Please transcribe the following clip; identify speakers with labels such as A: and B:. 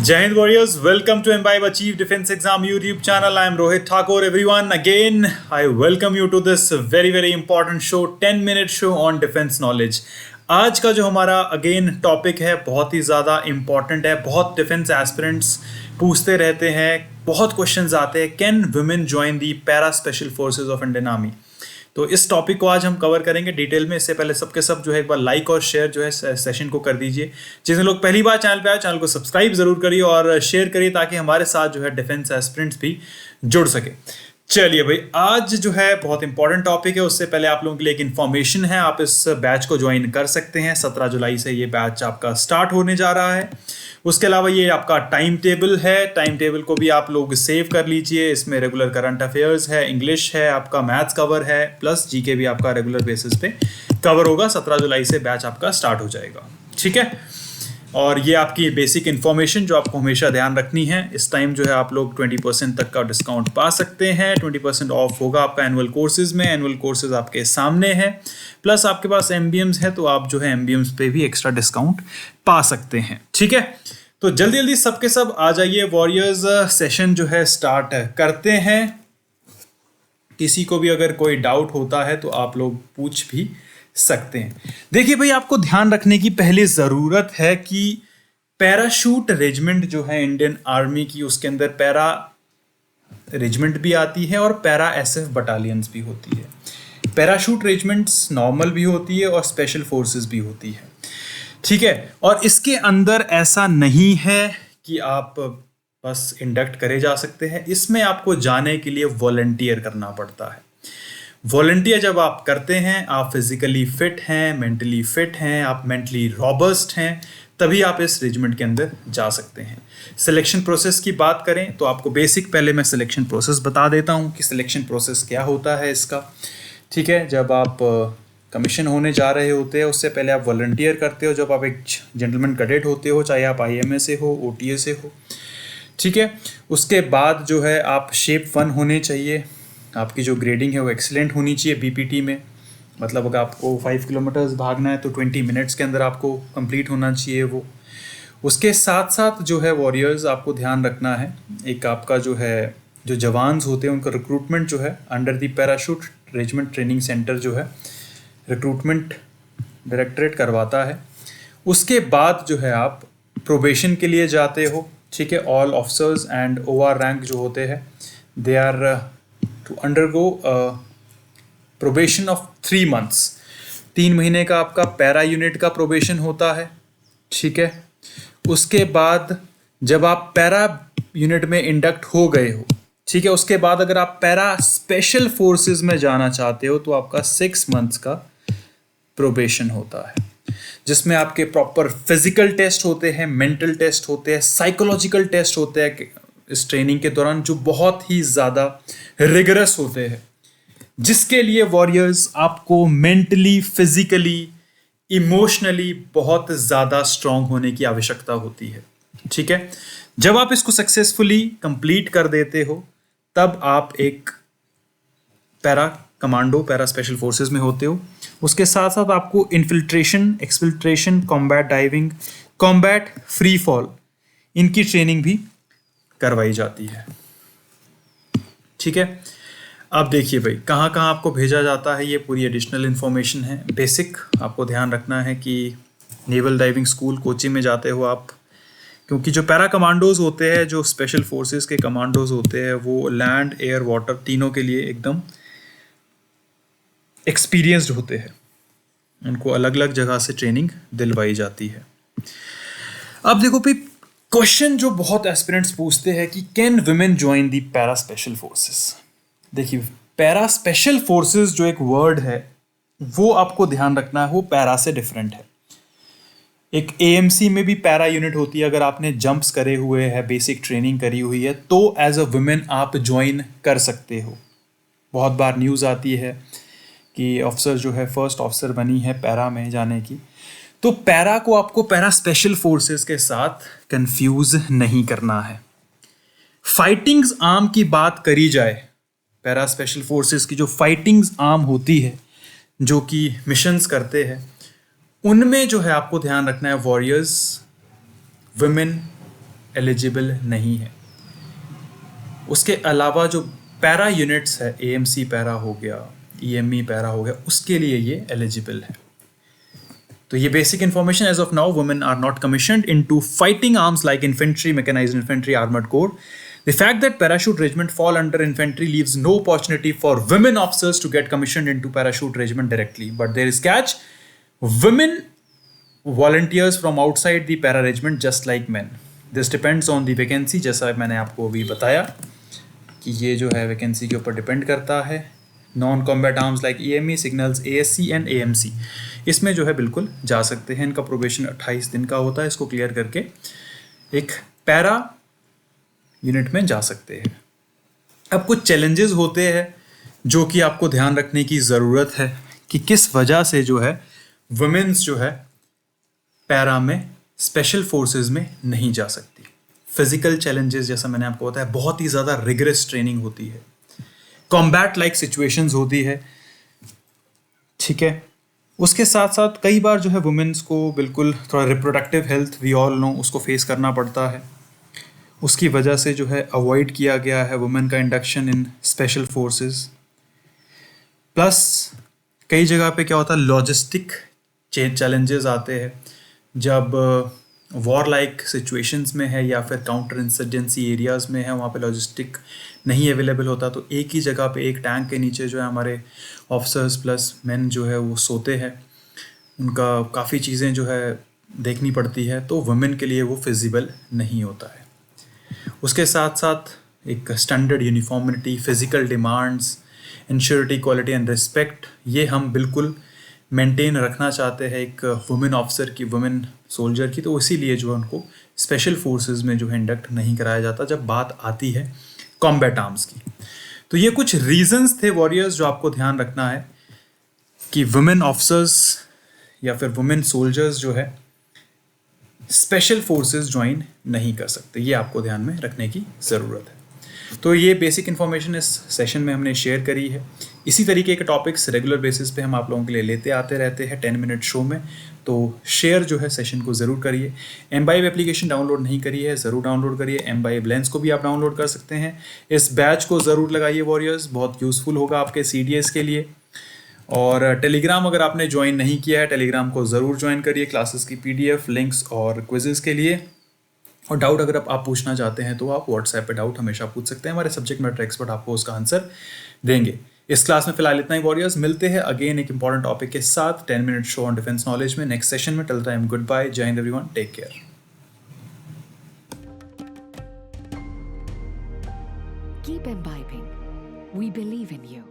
A: Jai Hind Warriors, welcome to Imbibe Achieve Defense Exam YouTube channel. I am Rohit Thakur. Everyone, again, I welcome you to this very important show, 10-minute show on defense knowledge. आज का जो हमारा again topic है बहुत ही ज़्यादा important है. बहुत defence aspirants पूछते रहते हैं, बहुत क्वेश्चंस आते हैं. Can women join the para special forces of Indian army? तो इस टॉपिक को आज हम कवर करेंगे डिटेल में. इससे पहले सबके सब जो है एक बार लाइक और शेयर जो है सेशन को कर दीजिए. जितने लोग पहली बार चैनल पे आए, चैनल को सब्सक्राइब जरूर करिए और शेयर करिए ताकि हमारे साथ जो है डिफेंस एस्पिरेंट्स भी जुड़ सके. चलिए भाई, आज जो है बहुत इंपॉर्टेंट टॉपिक है. उससे पहले आप लोगों के लिए एक इन्फॉर्मेशन है. आप इस बैच को ज्वाइन कर सकते हैं. 17 जुलाई से ये बैच आपका स्टार्ट होने जा रहा है. उसके अलावा ये आपका टाइम टेबल है. टाइम टेबल को भी आप लोग सेव कर लीजिए. इसमें रेगुलर करंट अफेयर्स है, इंग्लिश है, आपका मैथ्स कवर है, प्लस जीके भी आपका रेगुलर बेसिस पे कवर होगा. 17 जुलाई से बैच आपका स्टार्ट हो जाएगा. ठीक है, और ये आपकी बेसिक इन्फॉर्मेशन जो आपको हमेशा ध्यान रखनी है. इस टाइम जो है आप लोग 20% तक का डिस्काउंट पा सकते हैं. 20% ऑफ होगा आपका एनुअल कोर्सेज में. एनुअल कोर्सेज आपके सामने है, प्लस आपके पास एमबीएम्स है तो आप जो है एमबीएम्स पे भी एक्स्ट्रा डिस्काउंट पा सकते हैं. ठीक है, तो जल्दी सबके सब आ जाइए. वॉरियर्स, सेशन जो है स्टार्ट करते हैं. किसी को भी अगर कोई डाउट होता है तो आप लोग पूछ भी सकते हैं. देखिए भाई, आपको ध्यान रखने की पहली ज़रूरत है कि पैराशूट रेजिमेंट जो है इंडियन आर्मी की, उसके अंदर पैरा रेजिमेंट भी आती है और पैरा एसएफ बटालियंस भी होती है. पैराशूट रेजिमेंट्स नॉर्मल भी होती है और स्पेशल फोर्सेस भी होती है. ठीक है, और इसके अंदर ऐसा नहीं है कि आप बस इंडक्ट करे जा सकते हैं. इसमें आपको जाने के लिए वॉलंटियर करना पड़ता है. वॉलंटियर जब आप करते हैं, आप फिजिकली फिट हैं, मेंटली फिट हैं, आप मेंटली रॉबस्ट हैं, तभी आप इस रेजिमेंट के अंदर जा सकते हैं. सिलेक्शन प्रोसेस की बात करें तो आपको बेसिक पहले मैं सिलेक्शन प्रोसेस बता देता हूं कि सिलेक्शन प्रोसेस क्या होता है इसका. ठीक है, जब आप कमीशन होने जा रहे होते हैं उससे पहले आप वॉलंटियर करते हो. जब आप एक जेंटलमैन कैडेट होते हो, चाहे आप आईएमए से हो, ओटीए से हो. ठीक है, उसके बाद जो है आप शेप 1 होने चाहिए. आपकी जो ग्रेडिंग है वो एक्सीलेंट होनी चाहिए बीपीटी में. मतलब अगर आपको 5 किलोमीटर्स भागना है तो 20 मिनट्स के अंदर आपको कंप्लीट होना चाहिए वो. उसके साथ साथ जो है वॉरियर्स, आपको ध्यान रखना है, एक आपका जो है जो जवान्स होते हैं उनका रिक्रूटमेंट जो है under the parachute regiment training centre जो है रिक्रूटमेंट डायरेक्टरेट करवाता है. उसके बाद जो है आप प्रोबेशन के लिए जाते हो. ठीक है, all officers and OR rank जो होते हैं they are to undergo probation of 3 months. 3 महीने का आपका पैरा यूनिट का प्रोबेशन होता है. ठीक है, उसके बाद जब आप पैरा यूनिट में इंडक्ट हो गए हो, ठीक है, उसके बाद अगर आप पैरा स्पेशल फोर्सेस में जाना चाहते हो तो आपका 6 months का प्रोबेशन होता है, जिसमें आपके प्रॉपर फिजिकल टेस्ट होते हैं, मेंटल टेस्ट होते हैं, साइकोलॉजिकल टेस्ट होते हैं इस ट्रेनिंग के दौरान, जो बहुत ही ज़्यादा रिगरस होते हैं, जिसके लिए वॉरियर्स आपको मेंटली, फिजिकली, इमोशनली बहुत ज़्यादा स्ट्रांग होने की आवश्यकता होती है. ठीक है, जब आप इसको सक्सेसफुली कंप्लीट कर देते हो तब आप एक para commando, para special forces में होते हो. उसके साथ साथ आपको infiltration, exfiltration, combat diving, combat free fall, इनकी ट्रेनिंग भी करवाई जाती है. ठीक है, अब देखिए भाई, कहाँ कहाँ आपको भेजा जाता है, ये पूरी एडिशनल इन्फॉर्मेशन है. बेसिक आपको ध्यान रखना है कि नेवल डाइविंग स्कूल कोची में जाते हो आप, क्योंकि जो पैरा कमांडोज होते हैं, जो स्पेशल फोर्सेस के कमांडोज होते हैं, वो लैंड, एयर, वाटर तीनों के लिए एकदम एक्सपीरियंस्ड होते हैं. उनको अलग अलग जगह से ट्रेनिंग दिलवाई जाती है. अब देखो भाई, क्वेश्चन जो बहुत एस्पिरेंट्स पूछते हैं कि can women join the para special forces? देखिए, पैरा स्पेशल फोर्सेस जो एक वर्ड है वो आपको ध्यान रखना है, वो पैरा से डिफरेंट है. एक एएमसी में भी पैरा यूनिट होती है, अगर आपने जंप्स करे हुए हैं, बेसिक ट्रेनिंग करी हुई है, तो एज अ वुमेन आप ज्वाइन कर सकते हो। बहुत बार न्यूज़ आती है कि ऑफिसर जो है फर्स्ट ऑफिसर बनी है पैरा में जाने की। तो पैरा को आपको पैरा स्पेशल फोर्सेस के साथ कंफ्यूज नहीं करना है। फाइटिंग्स आर्म की बात करी जाए, पैरा स्पेशल फोर्सेस की जो फाइटिंग्स आर्म होती है, जो कि मिशंस करते हैं, उनमें जो है आपको ध्यान रखना है वॉरियर्स वुमेन एलिजिबल नहीं है। उसके अलावा जो पैरा यूनिट्स है, एएमसी पैरा हो गया, ईएमई पैरा हो गया, उसके लिए ये एलिजिबल है। तो ये basic information. As of now women are not commissioned into fighting arms like infantry, mechanised infantry, armoured corps. The fact that parachute regiment fall under infantry leaves no opportunity for women officers to get commissioned into parachute regiment directly. But there is catch. Women volunteers from outside the para regiment just like men. This depends on the vacancy. जैसा मैंने आपको अभी बताया कि ये जो है vacancy के ऊपर डिपेंड करता है। Non combat arms like EME, signals, ASC and AMC, इसमें जो है बिल्कुल जा सकते हैं। इनका प्रोबेशन 28 दिन का होता है। इसको क्लियर करके एक पैरा यूनिट में जा सकते हैं। अब कुछ चैलेंजेस होते हैं जो कि आपको ध्यान रखने की ज़रूरत है कि किस वजह से जो है वुमेन्स जो है पैरा में स्पेशल फोर्सेस में नहीं जा सकती। फिजिकल चैलेंजेस, जैसा मैंने आपको बताया, बहुत ही ज़्यादा रिगरस ट्रेनिंग होती है, कॉम्बैट लाइक सिचुएशंस होती है, ठीक है। उसके साथ साथ कई बार जो है वुमेन्स को बिल्कुल थोड़ा reproductive health, we all know, उसको फेस करना पड़ता है। उसकी वजह से जो है अवॉइड किया गया है वुमेन का इंडक्शन इन स्पेशल फोर्सेस। प्लस कई जगह पे क्या होता है, लॉजिस्टिक चैलेंजेस आते हैं जब वॉर लाइक सिचुएशंस में है या फिर काउंटर इंसर्जेंसी एरियाज़ में है, वहाँ पे लॉजिस्टिक नहीं अवेलेबल होता, तो एक ही जगह पे एक टैंक के नीचे जो है हमारे ऑफिसर्स प्लस मैन जो है वो सोते हैं। उनका काफ़ी चीज़ें जो है देखनी पड़ती है, तो वुमेन के लिए वो फिजिबल नहीं होता है। उसके साथ साथ एक स्टैंडर्ड यूनिफॉर्मिटी, फिजिकल डिमांड्स, इंश्योरिटी, क्वालिटी एंड रिस्पेक्ट, ये हम बिल्कुल मेंटेन रखना चाहते हैं एक वुमेन ऑफिसर की, वुमेन सोल्जर की। तो इसीलिए जो है उनको स्पेशल फोर्सेस में जो है इंडक्ट नहीं कराया जाता जब बात आती है कॉम्बैट आर्म्स की। तो ये कुछ रीजंस थे वॉरियर्स जो आपको ध्यान रखना है कि वुमेन ऑफिसर्स या फिर वुमेन सोल्जर्स जो है स्पेशल फोर्सेस ज्वाइन नहीं कर सकते। ये आपको ध्यान में रखने की ज़रूरत है। तो ये बेसिक इन्फॉर्मेशन इस सेशन में हमने शेयर करी है। इसी तरीके के टॉपिक्स रेगुलर बेसिस पे हम आप लोगों के लिए लेते आते रहते हैं 10 मिनट शो में। तो शेयर जो है सेशन को ज़रूर करिए। एम्बाइब एप्लीकेशन डाउनलोड नहीं करी है, ज़रूर डाउनलोड करिए। एम्बाइब लेंस को भी आप डाउनलोड कर सकते हैं। इस बैच को ज़रूर लगाइए वॉरियर्स, बहुत यूज़फुल होगा आपके CDS के लिए। और टेलीग्राम अगर आपने ज्वाइन नहीं किया है, टेलीग्राम को ज़रूर ज्वाइन करिए क्लासेस की PDF, लिंक्स और क्विजेज़ के लिए। और डाउट अगर आप पूछना चाहते हैं तो आप व्हाट्सएप पे डाउट हमेशा पूछ सकते हैं। हमारे सब्जेक्ट मैटर एक्सपर्ट आपको उसका आंसर देंगे। इस क्लास में फिलहाल इतना ही वॉरियर्स। मिलते हैं अगेन एक इंपॉर्टेंट टॉपिक के साथ 10 minute show on defence knowledge में नेक्स्ट सेशन में। टिल टाइम गुड बाय, जय हिंद everyone, take care.
B: Keep imbibing. We believe in you.